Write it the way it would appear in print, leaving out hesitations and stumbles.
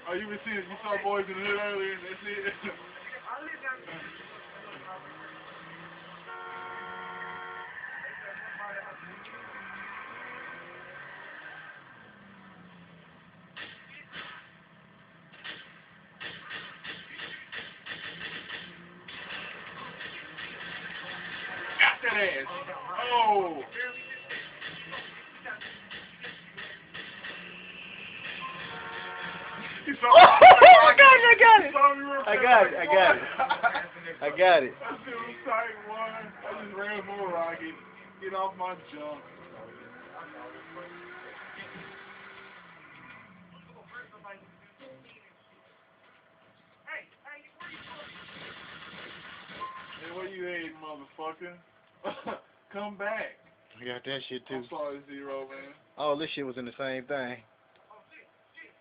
Oh, you been seeing, you saw Boys in the Hood earlier, and that's it? Got that ass. Oh. I got it. I got it. I got it. That shit was tight, one. I just ran more rocket. Get off my junk. Hey, where you at, motherfucker? Come back. I got that shit too. I'm sorry, Zero, man. All this shit was in the same thing.